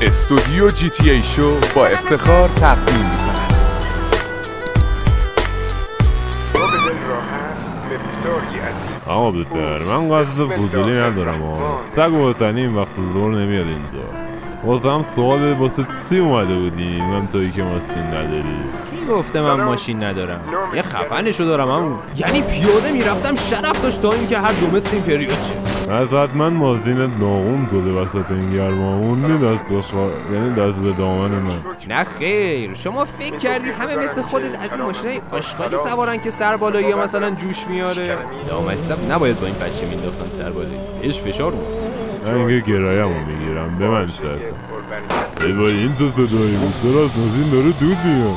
استودیو GTA شو با افتخار تقدیم می‌کند. آقا بهتر من قصد فضولی ندارم سگ و وطنی این وقت زور نمیاد اینجا. واسه هم سوال واسه چی اومده بودی من تویی که ماشین نداری؟ کی گفته من ماشین ندارم؟ یه خفنشو دارم همون. یعنی پیاده میرفتم شرف داشت تا اینکه هر 2 متر این پریود شه. از حتما ماشینت ناغون شده وسط این گرما موندی یعنی دست به دامن من. نه خیر، شما فکر کردی همه مثل خودت از این ماشینای آشغالی سوارن که سر بالایی یا مثلا جوش میاره؟ لامصب نباید با این بچه مینداختم سر بالایی. بهش فشار اومد. من اینگه گرایمو میگیرم به من سرسم. ای وای این تو صدایی بود سر از ماشین داره دود میاد.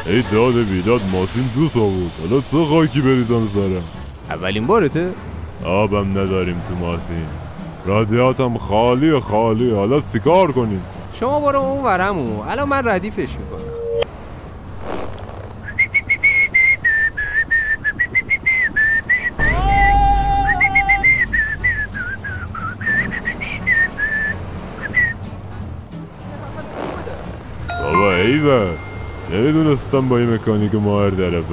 ای داد بیداد ماشین دوست آورد حالا چه خاکی بریزم سرم؟ اولین بارته؟ آبم نداریم تو ماشین رادیاتم خالی حالا چیکار کنیم؟ شما برو اون ورمو الان من ردیفش میکنم. بابا ایوه نمیدونستم با این مکانیک ماهر طرفه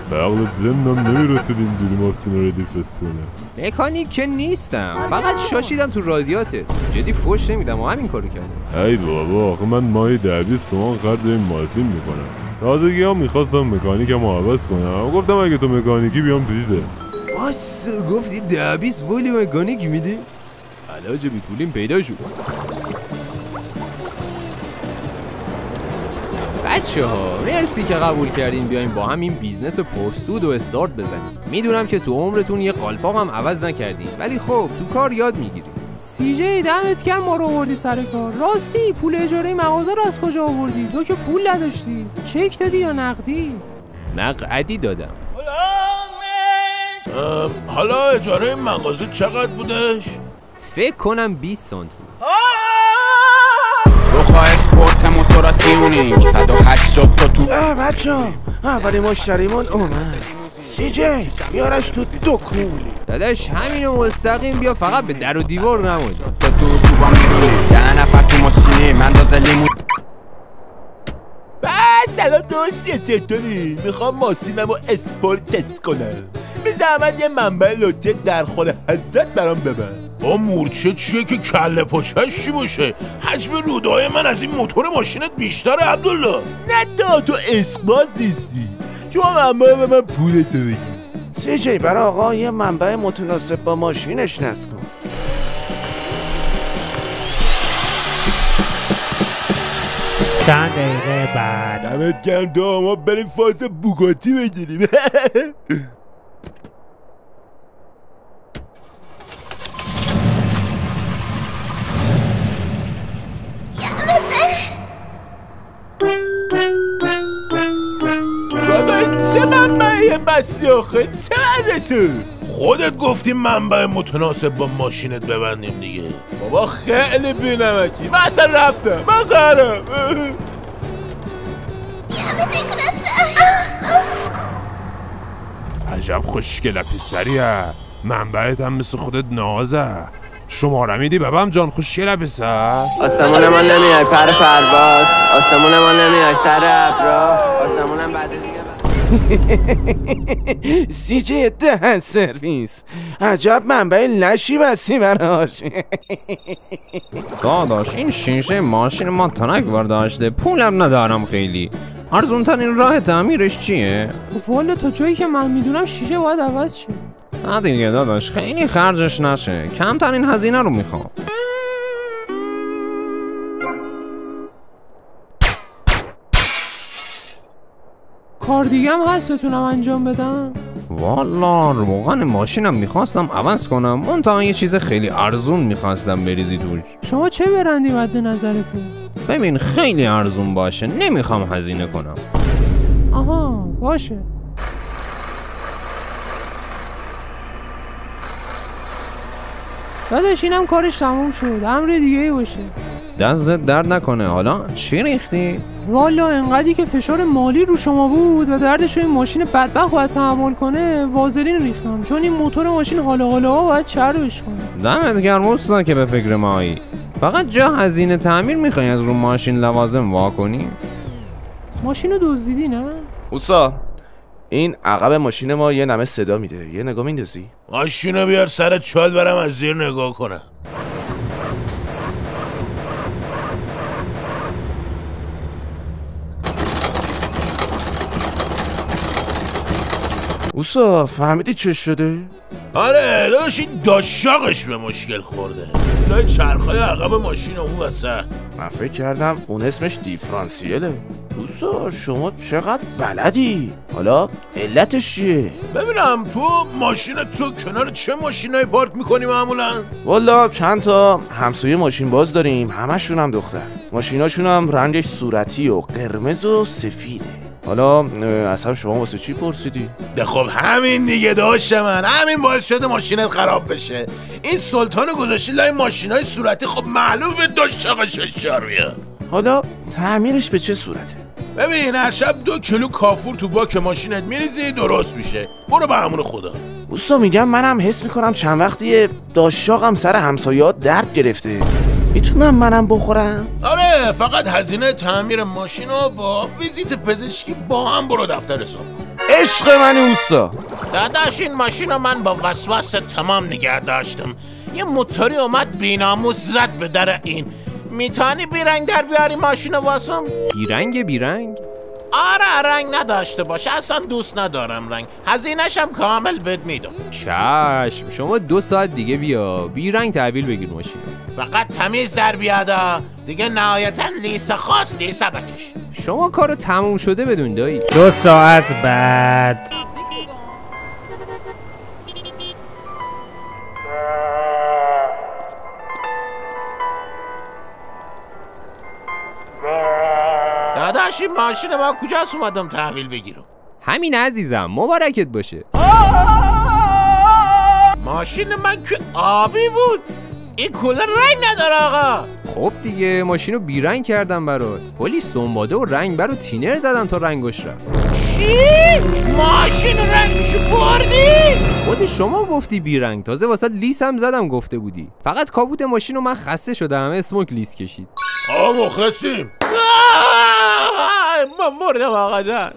به عقل زمنم نمیرسید اینجوری ماشین رو ردیفست کنه. مکانیک که نیستم فقط شاشیدم تو رادیاتت. جدی فوش نمیدم و همین کارو کردم. ای بابا آخه من ماهی 10-20 تومن خرج این ماشین میکنم. تازگی هم میخواستم مکانیکم رو عوض کنم گفتم اگه تو مکانیکی بیام پیزه. واسه گفتی 10-20 بولی مکانیک میدی؟ علاج بی پولیم پیدا شد. بچه‌ها مرسی که قبول کردین بیایم با هم این بیزنس پرسود و استارت بزنیم. میدونم که تو عمرتون یه قالپاق هم عوض نکردین ولی خب تو کار یاد میگیریم. سی جی دمت گرم ما رو آوردی سر کار. راستی پول اجاره مغازه رو از کجا آوردی؟ تو که پول نداشتی. چک دادی یا نقدی؟ نقدی دادم. حالا اجاره مغازه چقدر بودش؟ فکر کنم 20 سانت بود. روخا اسپورت موتوراتیونی 180 تا تو. بچه اولی مشتریمون اومد. سی جی بیارش تو دکون. داداش همینو مستقیم بیا فقط به در و دیوار نمود. تو با میرونی 10 نفر تو ماشینی من دازه لیمون. سلام دوستی چطوری؟ میخوام ماشینمو اسپورت تست کنم. به زحمت یه منبع لوته در خور حضرت برام ببر. با مورچه چیه که کله پاچش چی باشه؟ حجم رودای من از این موتور ماشینت بیشتره عبدالله. نه تو اسقباز نیستی. شما منبع به من پولتو بگی. سی جی برای آقا یه منبع متناسب با ماشینش نصب کن. چند دقیقه بعد دمت گرم داما بریم فاز بوگاتی بگیریم. بابا چه منبعی بستی آخه؟ چه عدسه؟ خودت گفتی منبع متناسب با ماشینت ببندیم دیگه. بابا خیلی بینمکی من اصلا رفتم من قرارم. عجب خوشگله پسریه. منبعت هم مثل خودت نازه. شماره میدی ببم جان خوشگله پسر. آسمون ما نمیای پر پرواز. آسمون ما نمیای سر ابرا. آسمونم بعد دیگه سی جی دهن سرویس. عجب منبع لشی بستی براش. داداش این شیشه ماشین ما تنک برداشته پولم ندارم خیلی. ارزون ترین راه تعمیرش چیه؟ والا تا جایی که من میدونم شیشه باید عوض شه. نه دیگه داداش خیلی خرجش نشه. کمترین هزینه رو میخوام. کار دیگه هم هست بتونم انجام بدم؟ والا روغن ماشینم میخواستم عوض کنم منتها یه چیز خیلی ارزون میخواستم بریزی توش. شما چه برندی مد نظرته؟ ببین خیلی ارزون باشه نمیخوام هزینه کنم. آها باشه. داداش اینم کارش تموم شد. امر دیگه ای باشه. دستت درد نکنه. حالا چی ریختی؟ والا انقدری که فشار مالی رو شما بود و دردش این ماشین بدبخت باید تحمل کنه وازلین ریختم چون این موتور ماشین حالا باید چربش کنه. دمت گرم استاد که به فکر مایی. فقط جا هزینه تعمیر میخوای از رو ماشین لوازم وا کنی؟ ماشینو دزدیدی نه؟ اوسا این عقب ماشین ما یه نمه صدا میده، یه نگاه میندازی؟ ماشینو بیار سر چال برم از زیر نگاه کنم. اوسا فهمیدی چه شده؟ آره داشت این داشاقش به مشکل خورده. لای چرخای عقب ماشین اون وسط. من فکر کردم اون اسمش دیفرانسیله. اوسا شما چقدر بلدی؟ حالا علتش چیه؟ ببینم تو ماشین تو کنار چه ماشینایی پارک میکنی معمولا؟ والا چند تا همسایه ماشین باز داریم، همشون هم دختر. ماشیناشون هم رنگش صورتی و قرمز و سفیده. حالا اصلا شما واسه چی پرسیدی؟ خب همین دیگه داشت من، همین باعث شده ماشینت خراب بشه. این سلطانو گذاشتی لای ماشینای صورتی، خب معلومه داشاقش شریه. حالا تعمیرش به چه صورته؟ ببین هر شب 2 کیلو کافور تو باک ماشینت میریزی درست میشه. برو به امون خدا. اوستا میگم منم حس میکنم چند وقتیه داشاقم سر همسایه‌ها درد گرفته. میتونم منم بخورم؟ آره فقط هزینه تعمیر ماشینو با ویزیت پزشکی با هم برو دفتر حساب کن. عشق منی اوستا. داداش این ماشینو من با وسواس تمام نگه داشتم. یه موتوری اومد بیناموس زد به در این. میتونی بیرنگ در بیاری ماشینو واسم؟ بیرنگ؟ آره رنگ نداشته باشه، اصلا دوست ندارم رنگ. هزینه‌شم کامل بهت میدم. چشم، شما 2 ساعت دیگه بیا بیرنگ تحویل بگیر ماشین. فقط تمیز در بیادا دیگه، نهایتا لیسه خاص لیسه بکش. شما کارو تموم شده بدون دایی. 2 ساعت بعد. داداش این ماشین ما کجاست اومدم تحویل بگیرم؟ همین عزیزم، مبارکت باشه. ماشین من که آبی بود، این کولر رنگ نداره آقا. خب دیگه ماشینو بیرنگ کردم برات. کلی سنباده و رنگ برو تینر زدم تا رنگش رفت. چی؟ ماشین رنگشو بردی؟ خود شما گفتی بیرنگ، تازه واسه لیس هم زدم گفته بودی. فقط کابوت ماشینو من خسته شدم، اسموک لیس کشید. مخلصیم. من مردم آقا جان.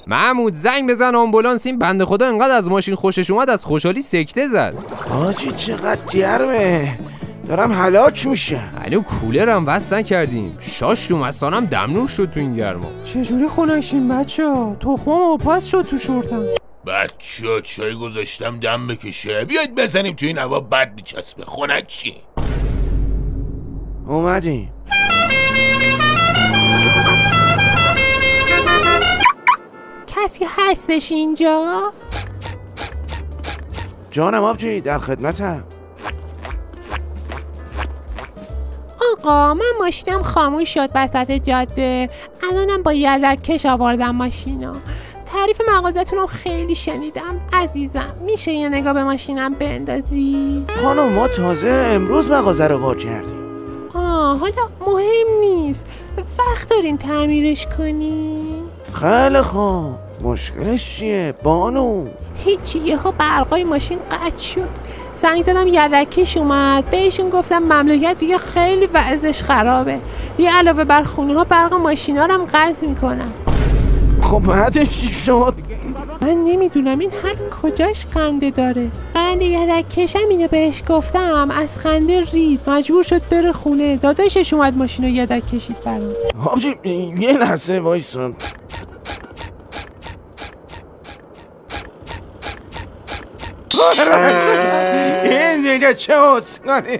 محمود زنگ بزن آمبولانس، این بنده خدا انقدر از ماشین خوشش اومد از خوشحالی سکته زد. حاجی چقدر گرمه، دارم هلاک میشه. الو کولرم وصل کردیم، شاش تو مستانم دمنور شد تو این گرما. چجوری خنکشین بچه‌ها؟ تخمام آپس شد تو شورتم. بچه‌ها چای گذاشتم دم بکشه، بیاید بزنیم تو این هوا بد میچسبه. خنک چی؟ اومدیم. کسی هستش اینجا؟ جانم آبجی در خدمتم. آقا من ماشینم خاموش شد وسط جاده، الانم با یدک‌کش آوردم ماشینو. تعریف مغازتونم خیلی شنیدم عزیزم، میشه یه نگاه به ماشینم بندازی؟ خانم ما تازه امروز مغازه رو وا کردیم. حالا مهم نیست، وقت دارین تعمیرش کنین؟ خیلی خوب، مشکلش چیه بانو؟ هیچی، یهو برقای ماشین قطع شد. زنگ زدم یدکش اومد، بهشون گفتم مملکت دیگه خیلی وضعش خرابه، دیگه علاوه بر خونه ها برق ماشینا رو هم قطع میکنن. خب بعدش چی شد؟ من نمیدونم این حرف کجاش خنده داره. خنده یدکشم اینو بهش گفتم از خنده رید، مجبور شد بره خونه. داداشش اومد ماشینو یدک کشید برام. آبجی یه لحظه وایسون. این دیگه چه اسکانی؟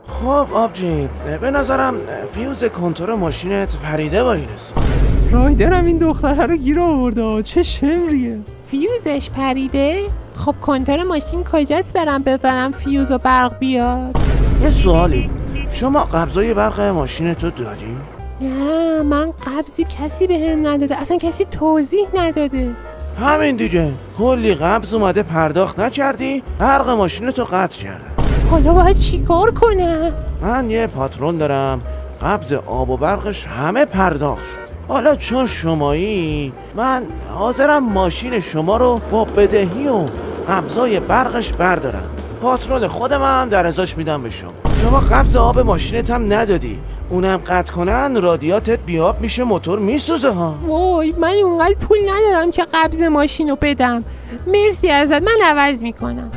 خب آبجی به نظرم فیوز کنتور ماشینت پریده با این حساب. رایدرم این دختره رو گیر آورده، چه شمریه. فیوزش پریده؟ خب کنتور ماشین کجاست برم بزنم فیوز و برق بیاد؟ یه سوالی، شما قبضای برق ماشینتو دادی؟ نه من قبضی کسی بهم نداده، اصلا کسی توضیح نداده. همین دیگه، کلی قبض اومده پرداخت نکردی، برق ماشینتو قطع کرده. حالا باید چی کار کنم؟ من یه پاترون دارم، قبض آب و برقش همه پرداخت شده. حالا چون شمایی من حاضرم ماشین شما رو با بدهی و قبضای برقش بردارم. پاترون خودم هم در ازاش میدم به شما قبض آب ماشینت هم ندادی، اونم قطع کنن رادیاتت بیاب میشه، موتور میسوزه ها. وای من اونقدر پول ندارم که قبض ماشینو بدم. مرسی ازت، من عوض میکنم.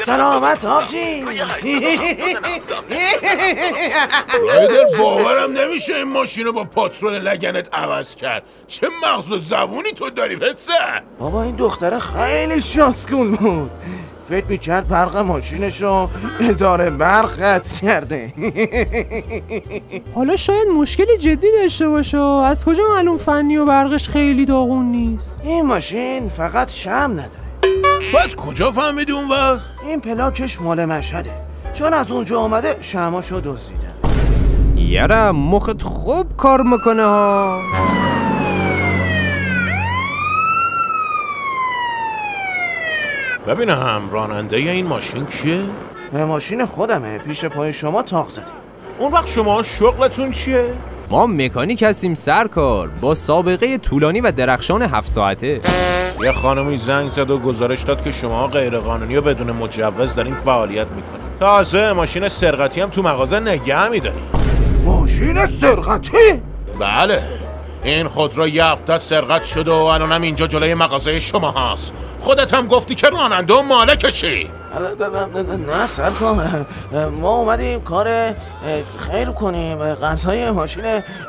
سلامت آبجی. رایدر باورم نمیشه این ماشینو با پاترون لگنت عوض کرد. چه مغز و زبونی تو داری پسر؟ بابا این دختره خیلی شاسکون بود، فکر میکرد برق ماشینشو اداره برق قطع کرده. حالا شاید مشکلی جدی داشته باشه. از کجا معلوم فنی و برقش خیلی داغون نیست؟ این ماشین فقط شمع نداره. باید کجا فهمیدی اون وقت؟ این پلاکش مال مشهده، چون از اونجا آمده شمعاشو دزدیدن. یارم مخت خوب کار میکنه ها. ببینم راننده این ماشین کیه؟ ماشین خودمه، پیش پای شما تاق زدیم. اون وقت شما شغلتون چیه؟ ما مکانیک هستیم سرکار، با سابقه طولانی و درخشان 7 ساعته. یه خانمی زنگ زد و گزارش داد که شما غیرقانونی و بدون مجوز دارین فعالیت میکنین. تازه ماشین سرقتی هم تو مغازه نگه میدارین. ماشین سرقتی؟ بله، این خودرو یه هفته سرقت شده و الانم اینجا جلوی مغازه شما هست. خودت هم گفتی که راننده و مالکشی. نه سرکار، ما اومدیم کار خیر کنیم، قبضای ماشین،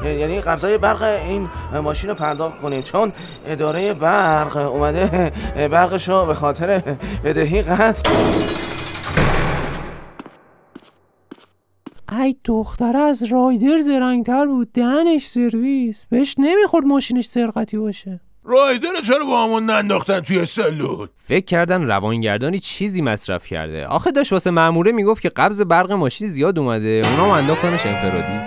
یعنی قبضای برق این ماشین رو پرداخت کنیم، چون اداره برق اومده برقشو به خاطر بدهی قطع. ای دختره از رایدر زرنگتر بود، دهنش سرویس، بهش نمیخورد ماشینش سرقتی باشه. رایدر چرا با همون ننداختن توی سلول؟ فکر کردن روانگردانی چیزی مصرف کرده. آخه داشت واسه ماموره میگفت که قبض برق ماشین زیاد اومده، اونا هم انداختنش انفرادی.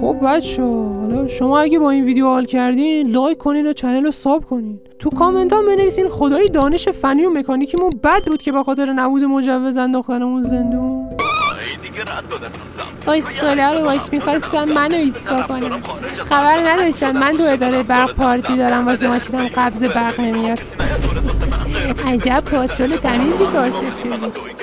خب بچه‌ها، حالا شما اگه با این ویدیو حال کردین لایک کنین و چنل رو ساب کنین. تو کامنت ها بنویسین خدای دانش فنی و مکانیکیمون بد بود که به خاطر نبود مجوز انداختنمون زندون. اسکولا رو باش میخواستم منو ایتفا کنم، خبر نداشتن من تو اداره برق پارتی دارم واسه ماشینم قبض برق نمیاد. عجب پاترون تمیزی کاسب شدی.